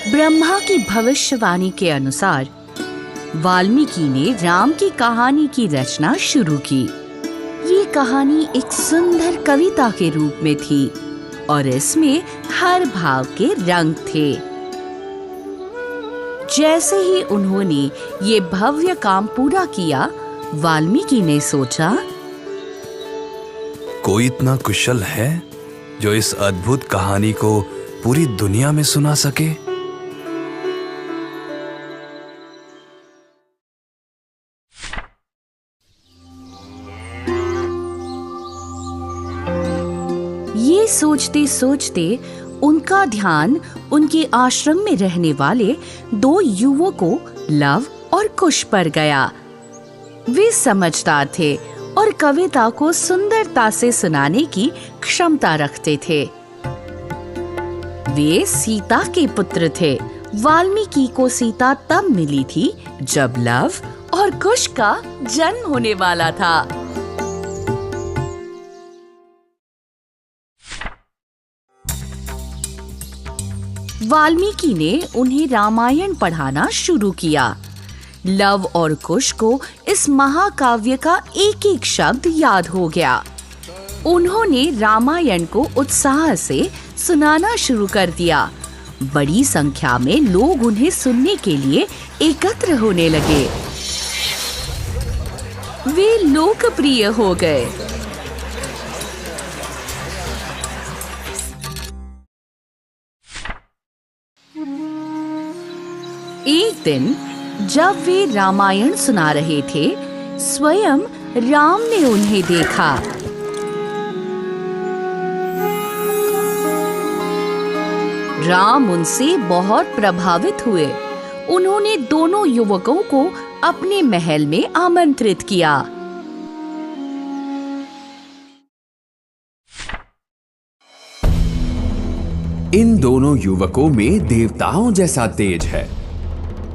ब्रह्मा की भविष्यवाणी के अनुसार वाल्मीकि ने राम की कहानी की रचना शुरू की। ये कहानी एक सुंदर कविता के रूप में थी और इसमें हर भाव के रंग थे। जैसे ही उन्होंने ये भव्य काम पूरा किया, वाल्मीकि ने सोचा, कोई इतना कुशल है जो इस अद्भुत कहानी को पूरी दुनिया में सुना सके। ये सोचते सोचते उनका ध्यान उनके आश्रम में रहने वाले 2 युवकों लव और कुश पर गया। वे समझदार थे और कविता को सुंदरता से सुनाने की क्षमता रखते थे। वे सीता के पुत्र थे। वाल्मीकि को सीता तब मिली थी जब लव और कुश का जन्म होने वाला था। वाल्मीकि ने उन्हें रामायण पढ़ाना शुरू किया। लव और कुश को इस महाकाव्य का एक एक शब्द याद हो गया। उन्होंने रामायण को उत्साह से सुनाना शुरू कर दिया। बड़ी संख्या में लोग उन्हें सुनने के लिए एकत्र होने लगे। वे लोकप्रिय हो गए। एक दिन जब वे रामायण सुना रहे थे, स्वयं राम ने उन्हें देखा। राम उनसे बहुत प्रभावित हुए। उन्होंने दोनों युवकों को अपने महल में आमंत्रित किया। इन दोनों युवकों में देवताओं जैसा तेज है।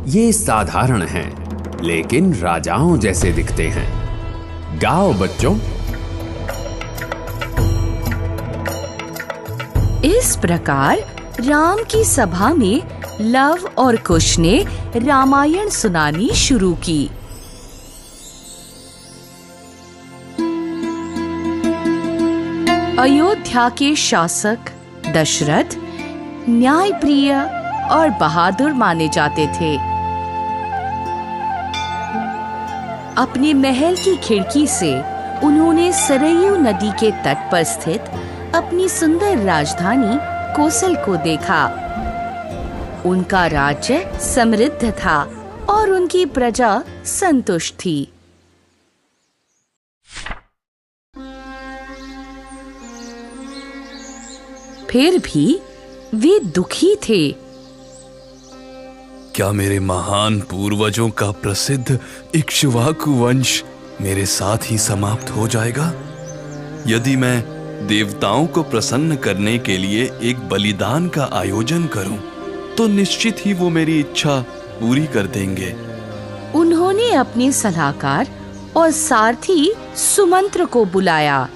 ये साधारण हैं, लेकिन राजाओं जैसे दिखते हैं। गाओ बच्चों। इस प्रकार राम की सभा में लव और कुश ने रामायण सुनानी शुरू की। अयोध्या के शासक दशरथ न्यायप्रिय और बहादुर माने जाते थे। अपने महल की खिड़की से उन्होंने सरयू नदी के तट पर स्थित अपनी सुंदर राजधानी कोसल को देखा। उनका राज्य समृद्ध था और उनकी प्रजा संतुष्ट थी। फिर भी वे दुखी थे। क्या मेरे महान पूर्वजों का प्रसिद्ध इक्ष्वाकु वंश मेरे साथ ही समाप्त हो जाएगा? यदि मैं देवताओं को प्रसन्न करने के लिए एक बलिदान का आयोजन करूं, तो निश्चित ही वो मेरी इच्छा पूरी कर देंगे। उन्होंने अपने सलाहकार और सारथी सुमंत्र को बुलाया।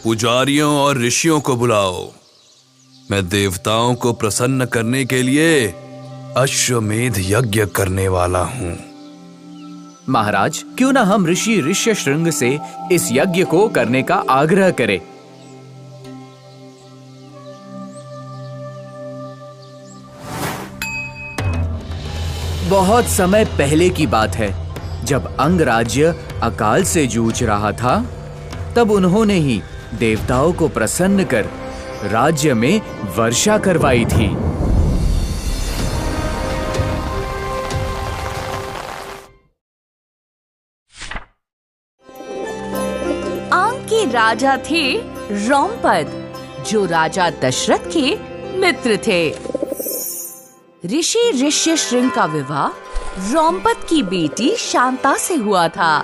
पुजारियों और ऋषियों को बुलाओ। मैं देवताओं को प्रसन्न करने के लिए अश्वमेध यज्ञ करने वाला हूँ। महाराज, क्यों ना हम ऋषि ऋष्यशृंग से इस यज्ञ को करने का आग्रह करें। बहुत समय पहले की बात है, जब अंगराज्य अकाल से जूझ रहा था, तब उन्होंने ही देवताओं को प्रसन्न कर राज्य में वर्षा करवाई थी। आंग के राजा थे रोमपद, जो राजा दशरथ के मित्र थे। ऋषि ऋष्यशृंग का विवाह रोमपद की बेटी शांता से हुआ था।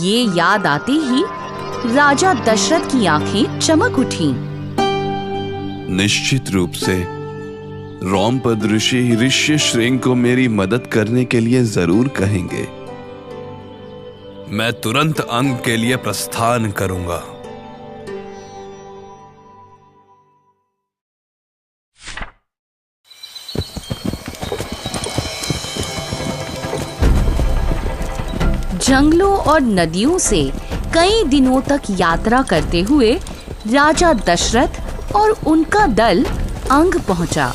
ये याद आते ही राजा दशरथ की आंखें चमक उठीं। निश्चित रूप से रोमपद ऋषि ऋष्यशृंग को मेरी मदद करने के लिए जरूर कहेंगे। मैं तुरंत अंग के लिए प्रस्थान करूंगा। जंगलों और नदियों से कई दिनों तक यात्रा करते हुए राजा दशरथ और उनका दल अंग पहुंचा।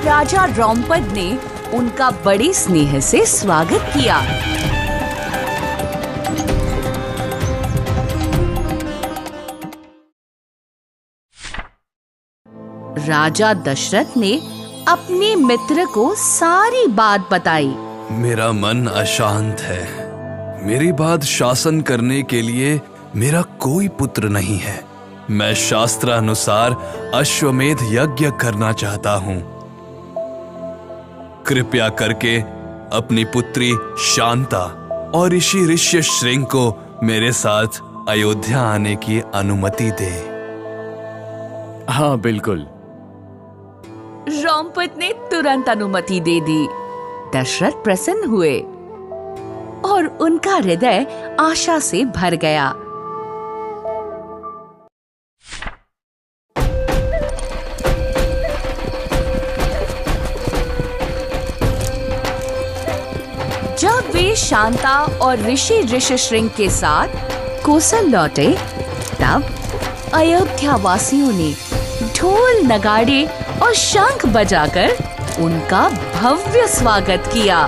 राजा द्रौपद ने उनका बड़े स्नेह से स्वागत किया। राजा दशरथ ने अपने मित्र को सारी बात बताई। मेरा मन अशांत है। मेरे बाद शासन करने के लिए मेरा कोई पुत्र नहीं है। मैं शास्त्रानुसार अश्वमेध यज्ञ करना चाहता हूँ। कृपया करके अपनी पुत्री शांता और ऋषि ऋष्यशृंग को मेरे साथ अयोध्या आने की अनुमति दे। हाँ बिल्कुल। द्रौपद ने तुरंत अनुमति दे दी। दशरथ प्रसन्न हुए और उनका हृदय आशा से भर गया। जब वे शांता और ऋषि ऋष्यशृंग के साथ कौशल लौटे, तब अयोध्या वासियों ने ढोल नगाड़े और शंख बजाकर उनका भव्य स्वागत किया।